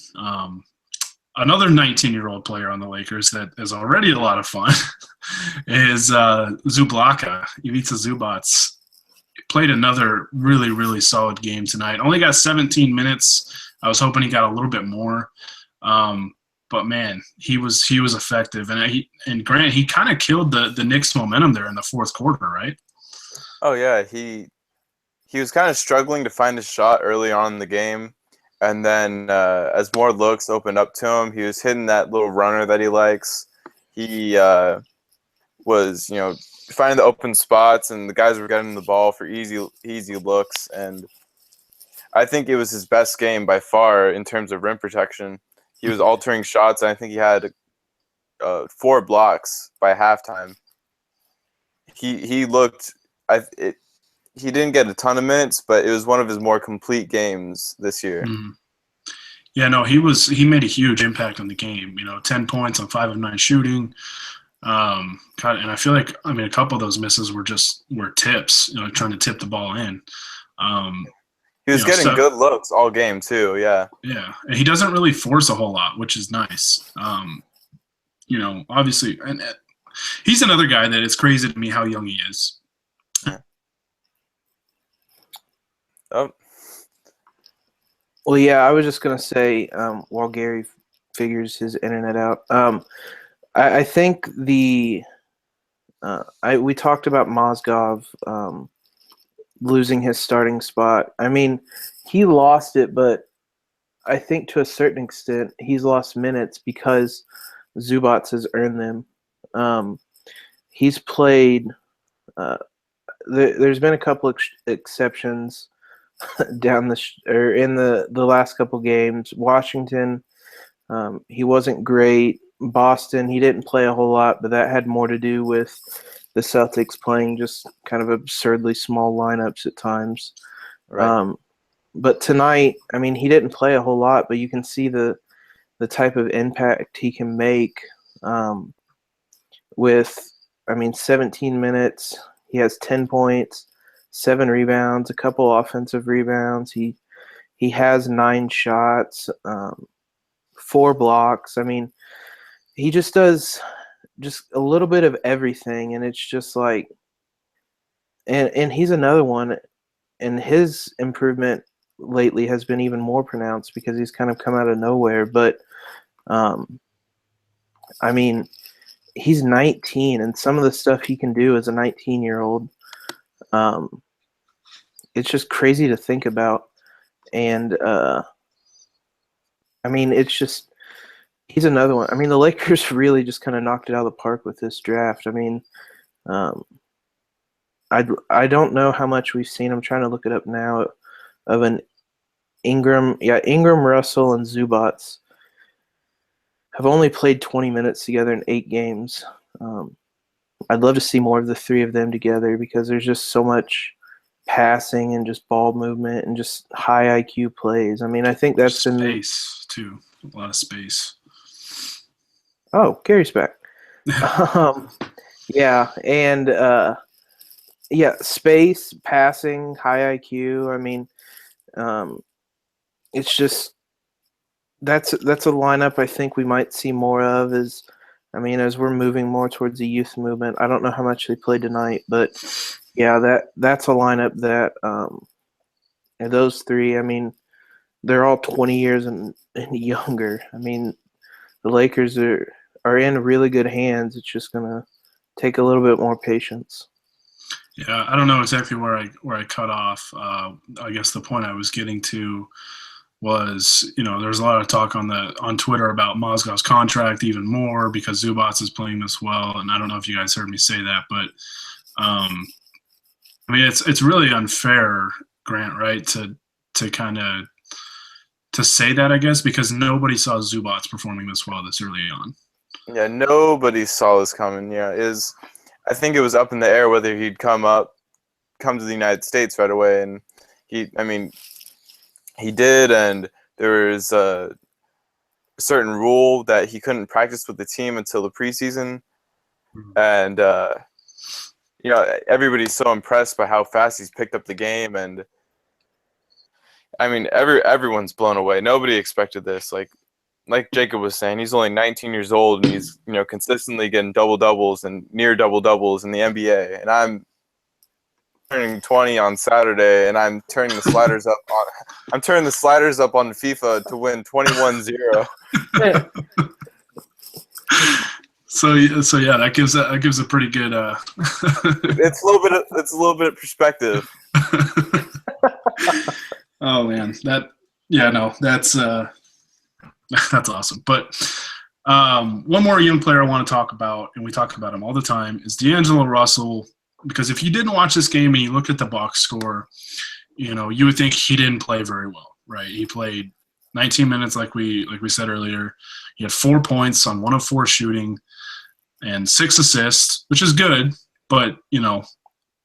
Another 19-year-old player on the Lakers that is already a lot of fun is Zubac. Ivica Zubac played another really, really solid game tonight. Only got 17 minutes. I was hoping he got a little bit more. But man, he was effective, and Grant, he kind of killed the Knicks' momentum there in the fourth quarter, right? Oh yeah, he was kind of struggling to find his shot early on in the game, and then as more looks opened up to him, he was hitting that little runner that he likes. He was finding the open spots, and the guys were getting the ball for easy looks. And I think it was his best game by far in terms of rim protection. He was altering shots, and I think he had 4 blocks by halftime. He looked. He didn't get a ton of minutes, but it was one of his more complete games this year. Mm. Yeah, no, he made a huge impact on the game. 10 points on 5 of 9 shooting. And I feel like, a couple of those misses were tips, trying to tip the ball in. He was getting good looks all game too. Yeah. Yeah, and he doesn't really force a whole lot, which is nice. Obviously, and he's another guy that it's crazy to me how young he is. Oh. Well, yeah, I was just going to say, while Gary figures his internet out, I think we talked about Mozgov losing his starting spot. He lost it, but I think to a certain extent he's lost minutes because Zubac has earned them. He's played there's been a couple exceptions down in the last couple games. Washington, he wasn't great. Boston, he didn't play a whole lot, but that had more to do with the Celtics playing just kind of absurdly small lineups at times. Right. But tonight, he didn't play a whole lot, but you can see the type of impact he can make with 17 minutes. He has 10 points, 7 rebounds, a couple offensive rebounds. He has 9 shots, 4 blocks. He just does just a little bit of everything, and it's just like, and he's another one, and his improvement lately has been even more pronounced because he's kind of come out of nowhere. But he's 19, and some of the stuff he can do as a 19-year-old, it's just crazy to think about. And it's just, he's another one. The Lakers really just kind of knocked it out of the park with this draft. I don't know how much we've seen. I'm trying to look it up now of an Ingram. Yeah, Ingram, Russell, and Zubac have only played 20 minutes together in 8 games. I'd love to see more of the 3 of them together because there's just so much passing and just ball movement and just high IQ plays. I think that's space too. A lot of space. Oh, Gary's back. Yeah, and space, passing, high IQ. It's just that's a lineup I think we might see more of as we're moving more towards the youth movement. I don't know how much they played tonight, but yeah, that's a lineup that and those 3, they're all 20 years and younger. The Lakers are in really good hands. It's just gonna take a little bit more patience. Yeah, I don't know exactly where I cut off. I guess the point I was getting to was, there's a lot of talk on Twitter about Mozgov's contract even more because Zubac is playing this well, and I don't know if you guys heard me say that, but it's really unfair, Grant, right, to kind of to say that, I guess, because nobody saw Zubac performing this well this early on. Yeah, nobody saw this coming. Yeah, I think it was up in the air whether he'd come to the United States right away, and he did, and there was a certain rule that he couldn't practice with the team until the preseason, and everybody's so impressed by how fast he's picked up the game, and everyone's blown away. Nobody expected this. Like Jacob was saying, he's only 19 years old, and he's consistently getting double doubles and near double doubles in the NBA. And I'm turning 20 on Saturday, and I'm turning the sliders up on. I'm turning the sliders up on FIFA to win 21-0. So yeah, that gives a pretty good. It's a little bit of perspective. Oh man, that's awesome. But One more young player I want to talk about, and we talk about him all the time, is D'Angelo Russell. Because if you didn't watch this game and you looked at the box score, you would think he didn't play very well, right? He played 19 minutes, like we said earlier. He had 4 points on 1 of 4 shooting and 6 assists, which is good. But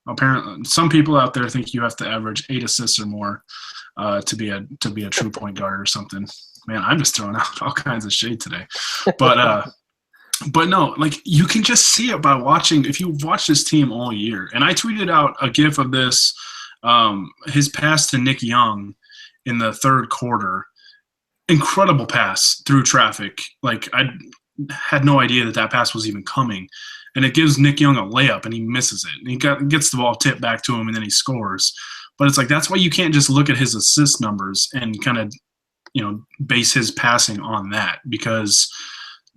apparently, some people out there think you have to average 8 assists or more to be a true point guard or something. Man, I'm just throwing out all kinds of shade today, but no, like you can just see it by watching. If you've watched this team all year, and I tweeted out a GIF of this, his pass to Nick Young in the third quarter, incredible pass through traffic. Like I had no idea that pass was even coming, and it gives Nick Young a layup, and he misses it. And he gets the ball tipped back to him, and then he scores. But it's like that's why you can't just look at his assist numbers and kind of base his passing on that, because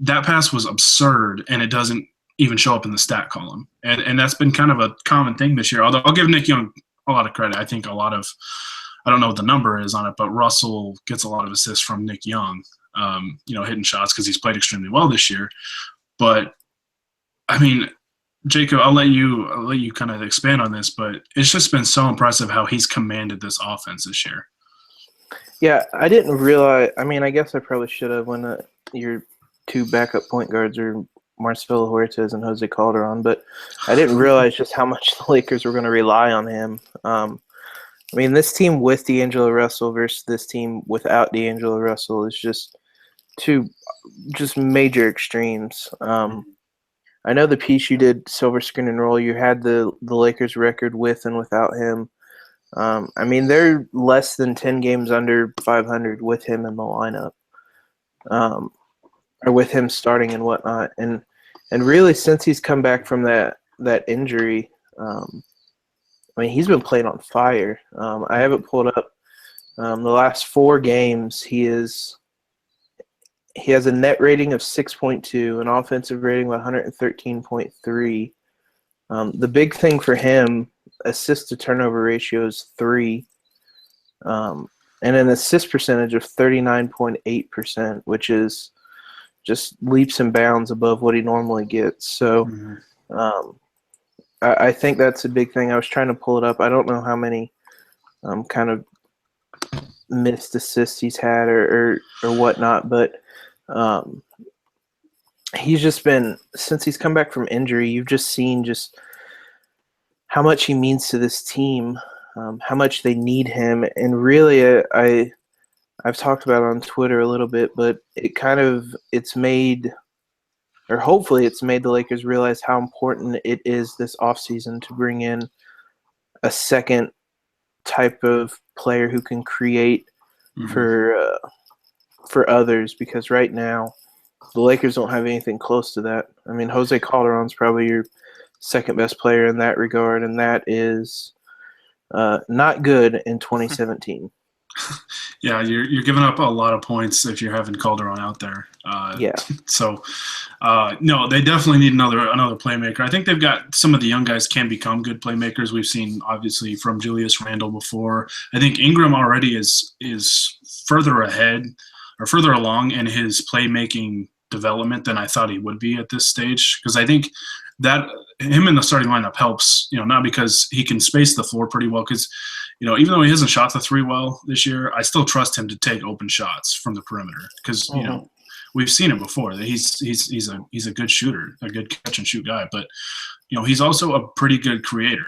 that pass was absurd, and it doesn't even show up in the stat column. And that's been kind of a common thing this year. Although I'll give Nick Young a lot of credit. I think I don't know what the number is on it, but Russell gets a lot of assists from Nick Young, hitting shots because he's played extremely well this year. But, I mean, Jacob, I'll let you kind of expand on this, but it's just been so impressive how he's commanded this offense this year. Yeah, I didn't realize – I mean, I guess I probably should have when your – 2 backup point guards are Marcelo Huertas and Jose Calderon, but I didn't realize just how much the Lakers were going to rely on him. I mean, this team with D'Angelo Russell versus this team without D'Angelo Russell is just two major extremes. I know the piece you did, Silver Screen and Roll, you had the Lakers record with and without him. I mean, they're less than 10 games under 500 with him in the lineup. Or with him starting and whatnot, and really since he's come back from that injury, I mean he's been playing on fire. I have it pulled up. The last 4 games he has a net rating of 6.2, an offensive rating of 113.3. The big thing for him, assist to turnover ratio is 3, and an assist percentage of 39.8%, which is just leaps and bounds above what he normally gets. So I think that's a big thing. I was trying to pull it up. I don't know how many kind of missed assists he's had or whatnot, but he's just been, since he's come back from injury, you've just seen just how much he means to this team, how much they need him. And really, I've talked about it on Twitter a little bit, but it's made the Lakers realize how important it is this offseason to bring in a second type of player who can create for others, because right now the Lakers don't have anything close to that. I mean, Jose Calderon's probably your second best player in that regard, and that is not good in 2017. Yeah, you're giving up a lot of points if you're having Calderon out there. Yeah. So, no, they definitely need another playmaker. I think they've got some of the young guys can become good playmakers. We've seen obviously from Julius Randle before. I think Ingram already is further ahead or further along in his playmaking development than I thought he would be at this stage, because I think that him in the starting lineup helps. Not because he can space the floor pretty well, because even though he hasn't shot the 3 well this year, I still trust him to take open shots from the perimeter, because we've seen it before that he's a good shooter, a good catch and shoot guy, but he's also a pretty good creator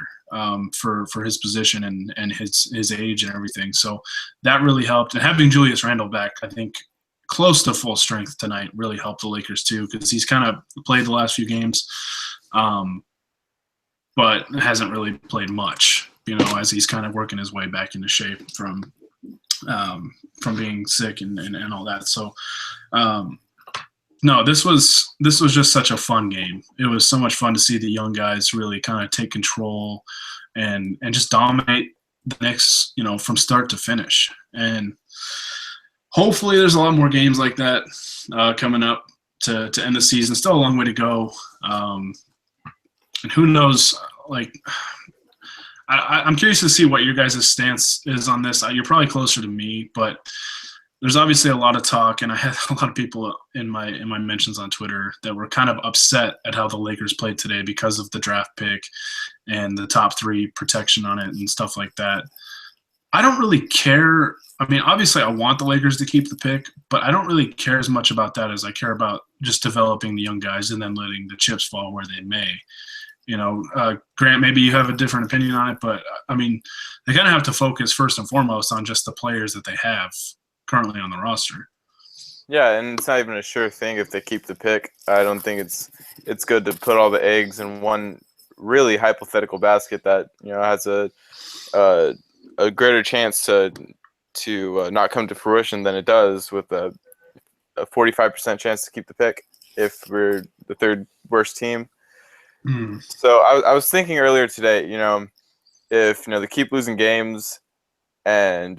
for his position and his age and everything. So that really helped, and having Julius Randle back, I think close to full strength tonight, really helped the Lakers too, because he's kind of played the last few games, but hasn't really played much. As he's kind of working his way back into shape from being sick and all that. So, no, this was just such a fun game. It was so much fun to see the young guys really kind of take control and just dominate the Knicks, from start to finish. And hopefully there's a lot more games like that coming up to end the season. Still a long way to go. And who knows, I'm curious to see what your guys' stance is on this. You're probably closer to me, but there's obviously a lot of talk, and I had a lot of people in my mentions on Twitter that were kind of upset at how the Lakers played today because of the draft pick and the top 3 protection on it and stuff like that. I don't really care. I mean, obviously, I want the Lakers to keep the pick, but I don't really care as much about that as I care about just developing the young guys and then letting the chips fall where they may. Grant, maybe you have a different opinion on it, but I mean, they kind of have to focus first and foremost on just the players that they have currently on the roster. Yeah, and it's not even a sure thing if they keep the pick. I don't think it's good to put all the eggs in one really hypothetical basket that has a greater chance to not come to fruition than it does with a 45% chance to keep the pick if we're the 3rd worst team. So I was thinking earlier today, if they keep losing games and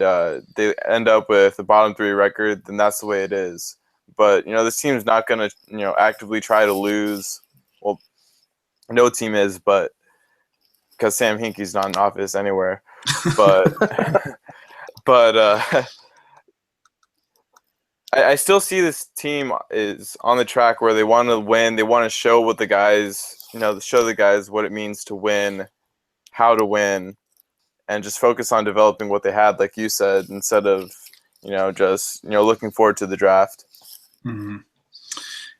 they end up with a bottom 3 record, then that's the way it is. But this team's not going to actively try to lose. Well, no team is, but because Sam Hinkie's not in office anywhere. But I still see this team is on the track where they want to win. They want to show what the guys, show the guys what it means to win, how to win, and just focus on developing what they had, like you said, instead of just looking forward to the draft. Mm-hmm.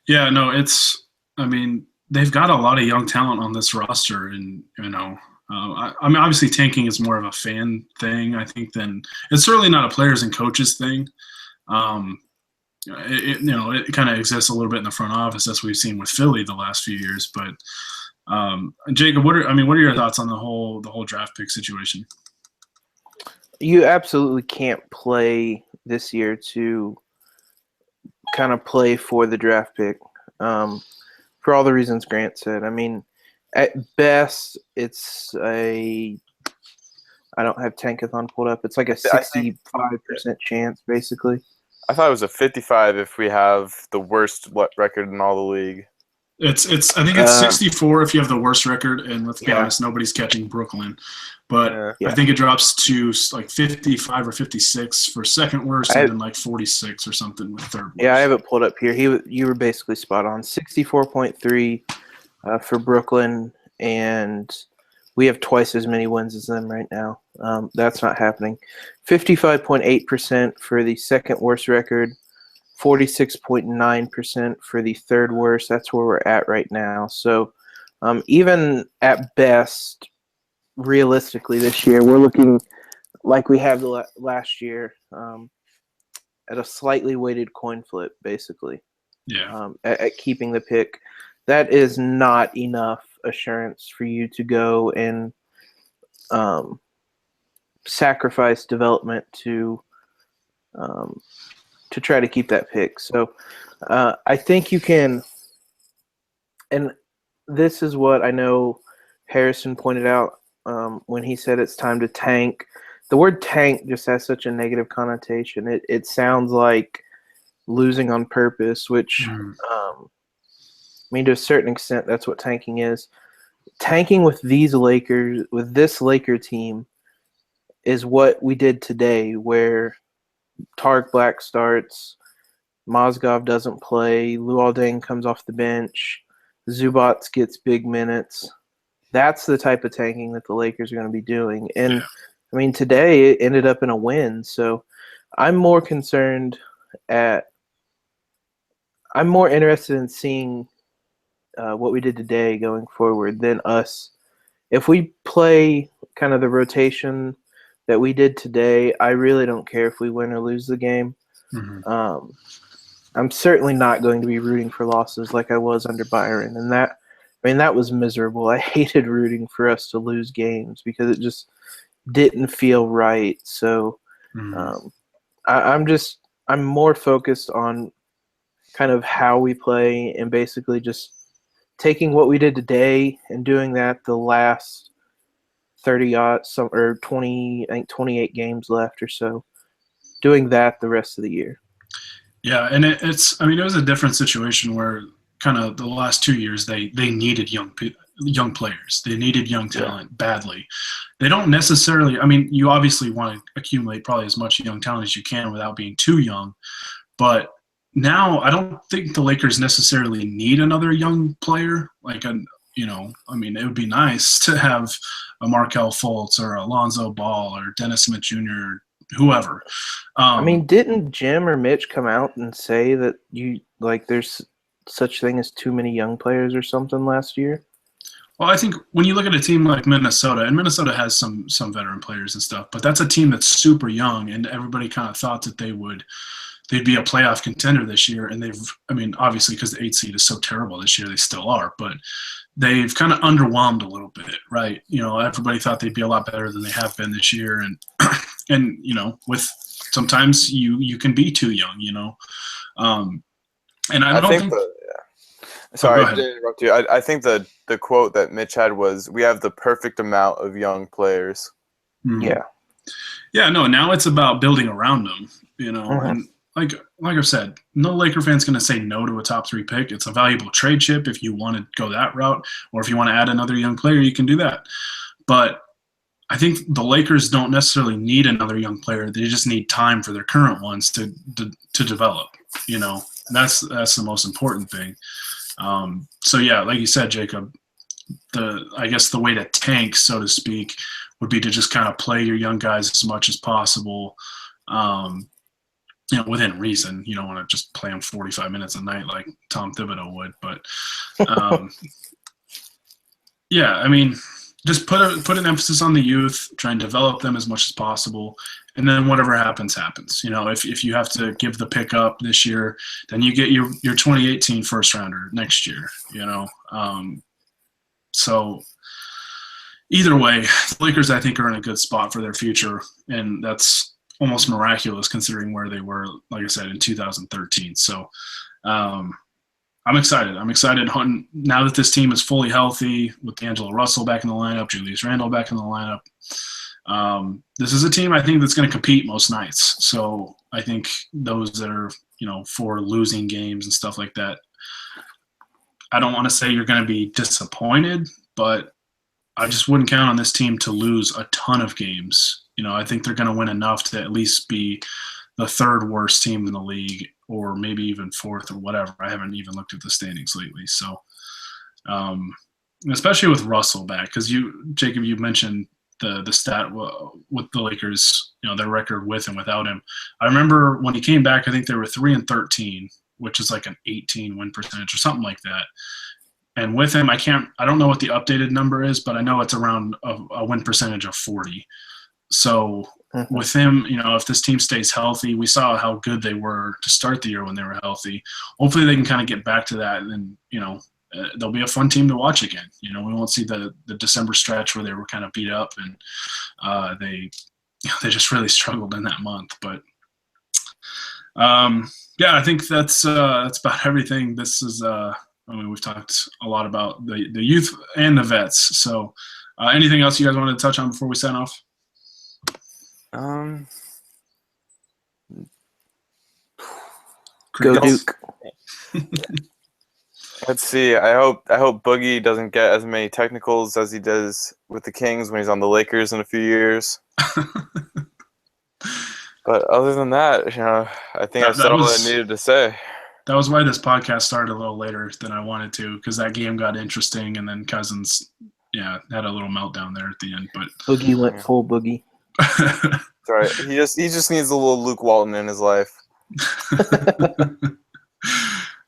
Yeah, no, I mean, they've got a lot of young talent on this roster, and I mean, obviously tanking is more of a fan thing, I think, than it's certainly not a players and coaches thing. It kind of exists a little bit in the front office, as we've seen with Philly the last few years. But Jacob, what are your thoughts on the whole draft pick situation? You absolutely can't play this year to kind of play for the draft pick, for all the reasons Grant said. I mean, at best, it's I don't have Tankathon pulled up. It's like a 65% chance, basically. I thought it was a 55 if we have the worst record in all the league. I think it's 64 if you have the worst record, and let's be honest, nobody's catching Brooklyn. But I think it drops to like 55 or 56 for second worst, and then like 46 or something with third worst. Yeah, I have it pulled up here. You were basically spot on. 64.3 for Brooklyn, and we have twice as many wins as them right now. That's not happening. 55.8% for the second worst record. 46.9% for the third worst. That's where we're at right now. So even at best, realistically this year, we're looking like we have the last year at a slightly weighted coin flip, basically. Yeah. At keeping the pick. That is not enough assurance for you to go and sacrifice development to try to keep that pick. So I think you can, and this is what I know Harrison pointed out when he said it's time to tank. The word tank just has such a negative connotation. It sounds like losing on purpose, which I mean, to a certain extent, that's what tanking is. Tanking with this Laker team is what we did today, where Tarik Black starts, Mozgov doesn't play, Luol Deng comes off the bench, Zubac gets big minutes. That's the type of tanking that the Lakers are going to be doing. And, I mean, today it ended up in a win. So I'm more interested in seeing what we did today going forward than us. If we play kind of the rotation that we did today, I really don't care if we win or lose the game. Mm-hmm. I'm certainly not going to be rooting for losses like I was under Byron, and that was miserable. I hated rooting for us to lose games because it just didn't feel right. So I'm more focused on kind of how we play and basically just taking what we did today and doing that the last 20, I think 28 games left or so, doing that the rest of the year. Yeah, and it was a different situation where kind of the last 2 years they needed young players. They needed young talent badly. they don't necessarily. I mean, you obviously want to accumulate probably as much young talent as you can without being too young, but now I don't think the Lakers necessarily need another young player. Like I mean, it would be nice to have a Markelle Fultz or a Alonzo Ball or Dennis Smith Jr. Whoever. I mean, didn't Jim or Mitch come out and say that there's such thing as too many young players or something last year? Well, I think when you look at a team like Minnesota, and Minnesota has some veteran players and stuff, but that's a team that's super young, and everybody kind of thought that they'd be a playoff contender this year, and I mean, obviously because the 8th seed is so terrible this year, they still are, but they've kind of underwhelmed a little bit, right? Everybody thought they'd be a lot better than they have been this year, and with sometimes you can be too young, and I don't think. Sorry to interrupt you. I think the quote that Mitch had was, "We have the perfect amount of young players." Mm-hmm. Yeah. Yeah, no, now it's about building around them, Mm-hmm. and like I've said, no Laker fan's going to say no to a top 3 pick. It's a valuable trade chip if you want to go that route, or if you want to add another young player, you can do that. But I think the Lakers don't necessarily need another young player. They just need time for their current ones to develop, That's the most important thing. So yeah, like you said, Jacob, I guess the way to tank, so to speak, would be to just kind of play your young guys as much as possible, within reason. You don't want to just play them 45 minutes a night like Tom Thibodeau would, but yeah, I mean, just put an emphasis on the youth, try and develop them as much as possible, and then whatever happens. If you have to give the pick up this year, then you get your 2018 first rounder next year. So either way, the Lakers, I think, are in a good spot for their future, and that's almost miraculous considering where they were, like I said, in 2013. So I'm excited. Now that this team is fully healthy, with D'Angelo Russell back in the lineup, Julius Randle back in the lineup. This is a team I think that's going to compete most nights. So I think those that are, for losing games and stuff like that, I don't want to say you're going to be disappointed, but I just wouldn't count on this team to lose a ton of games. I think they're going to win enough to at least be the 3rd worst team in the league, or maybe even 4th or whatever. I haven't even looked at the standings lately. So, especially with Russell back, because Jacob, you mentioned the stat with the Lakers, their record with and without him. I remember when he came back, I think they were 3-13, which is like an 18 win percentage or something like that. And with him, I don't know what the updated number is, but I know it's around a win percentage of 40. So with him, if this team stays healthy, we saw how good they were to start the year when they were healthy. Hopefully they can kind of get back to that, and then, they'll be a fun team to watch again. We won't see the December stretch where they were kind of beat up and they just really struggled in that month. But yeah, I think that's about everything. This is we've talked a lot about the youth and the vets. So anything else you guys wanted to touch on before we sign off? Go Duke. Let's see. I hope Boogie doesn't get as many technicals as he does with the Kings when he's on the Lakers in a few years. But other than that, I think I've said all I needed to say. That was why this podcast started a little later than I wanted to, because that game got interesting, and then Cousins, had a little meltdown there at the end. But Boogie went full Boogie. That's right. He just needs a little Luke Walton in his life.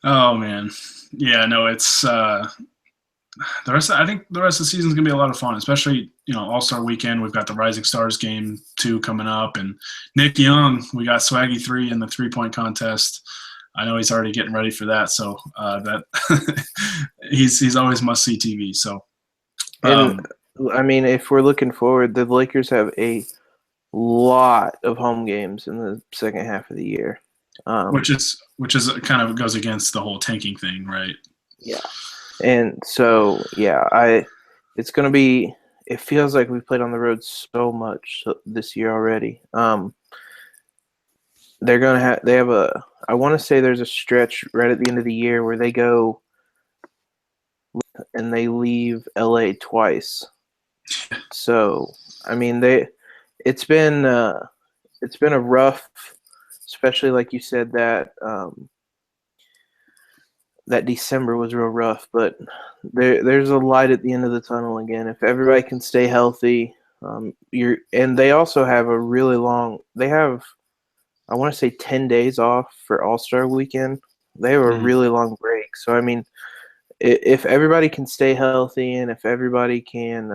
Oh man, yeah, no, it's the rest. I think the rest of the season is gonna be a lot of fun, especially All-Star Weekend. We've got the Rising Stars game 2 coming up, and Nick Young. We got Swaggy 3 in the 3-point contest. I know he's already getting ready for that, so that he's always must-see TV. So, and I mean, if we're looking forward, the Lakers have a lot of home games in the second half of the year, which is kind of goes against the whole tanking thing, right? Yeah, and so it's gonna be. It feels like we've played on the road so much this year already. They have a. I want to say there's a stretch right at the end of the year where they go and they leave LA twice. So I mean, it's been a rough, especially like you said that that December was real rough. But there's a light at the end of the tunnel again. If everybody can stay healthy, and they also have a really long. They have, I want to say, 10 days off for All-Star Weekend. They have a really long break. So I mean, if everybody can stay healthy and if everybody can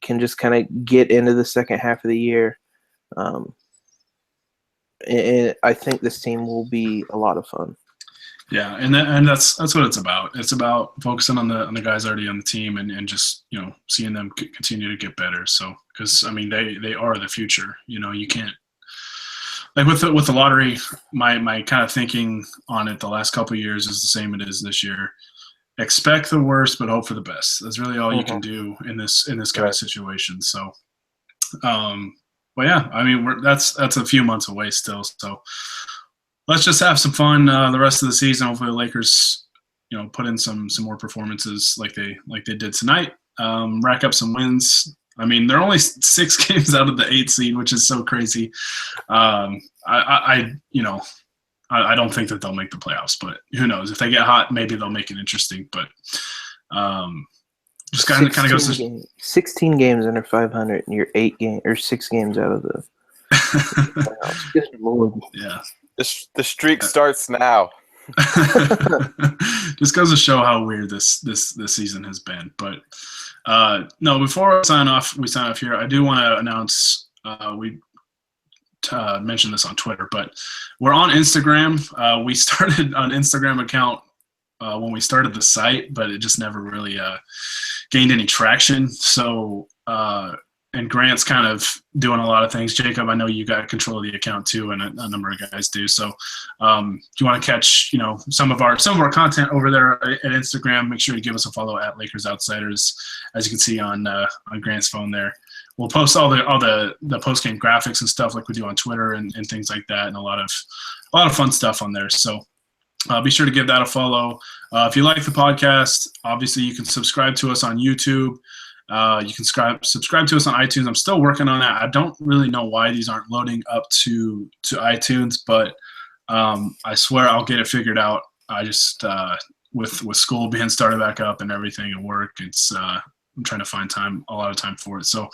just kind of get into the second half of the year, and I think this team will be a lot of fun. Yeah, and that's what it's about. It's about focusing on the guys already on the team and just seeing them continue to get better. So because I mean they are the future. You can't like with the lottery. My kind of thinking on it the last couple of years is the same it is this year. Expect the worst, but hope for the best. That's really all you can do in this kind of situation. So, but yeah, I mean that's a few months away still. So let's just have some fun the rest of the season. Hopefully the Lakers, put in some more performances like they did tonight. Rack up some wins. I mean, they're only 6 games out of the 8th seed, which is so crazy. I don't think that they'll make the playoffs, but who knows? If they get hot, maybe they'll make it interesting. But just kind of goes to 16 games under 500, and you're 6 games out of the playoffs. Good Lord. Yeah. The streak starts now. Just goes to show how weird this season has been. But no, before we sign off here, I do want to announce we mentioned this on Twitter, but we're on Instagram. We started an Instagram account when we started the site, but it just never really gained any traction. So and Grant's kind of doing a lot of things. Jacob, I know you got control of the account too, and a number of guys do. So if you want to catch, some of our content over there at Instagram, make sure to give us a follow at Lakers Outsiders, as you can see on Grant's phone there. We'll post all the post game graphics and stuff like we do on Twitter and things like that, and a lot of fun stuff on there. So be sure to give that a follow. If you like the podcast, obviously you can subscribe to us on YouTube. You can subscribe to us on iTunes. I'm still working on that. I don't really know why these aren't loading up to iTunes, but I swear I'll get it figured out. I just with school being started back up and everything and work, it's I'm trying to find a lot of time for it. So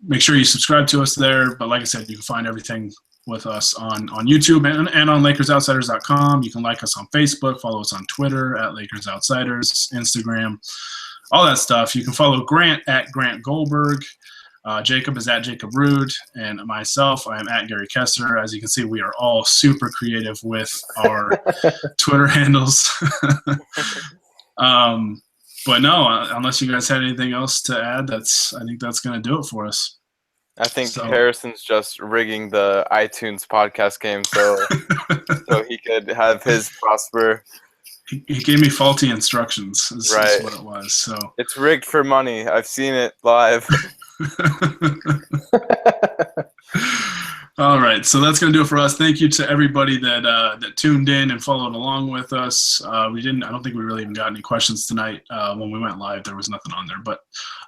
make sure you subscribe to us there. But like I said, you can find everything with us on YouTube and on LakersOutsiders.com. You can like us on Facebook, follow us on Twitter at Lakers Outsiders, Instagram, all that stuff. You can follow Grant at Grant Goldberg. Jacob is at Jacob Rude, and myself, I am at Gary Kessler. As you can see, we are all super creative with our Twitter handles. But no, unless you guys had anything else to add, I think that's going to do it for us. I think Harrison's just rigging the iTunes podcast game so he could have his prosper. He gave me faulty instructions. Is what it was. So it's rigged for money. I've seen it live. All right, so that's going to do it for us. Thank you to everybody that tuned in and followed along with us. I don't think we really even got any questions tonight. When we went live, there was nothing on there, but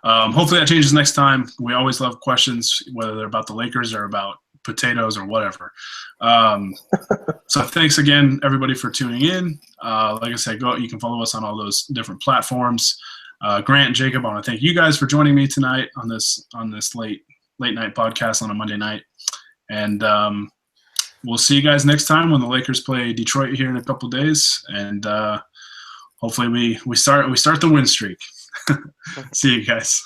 hopefully that changes next time. We always love questions, whether they're about the Lakers or about potatoes or whatever. So thanks again, everybody, for tuning in. Like I said, you can follow us on all those different platforms. Grant and Jacob, I want to thank you guys for joining me tonight on this late night podcast on a Monday night. And we'll see you guys next time when the Lakers play Detroit here in a couple days. And hopefully we start the win streak. See you guys.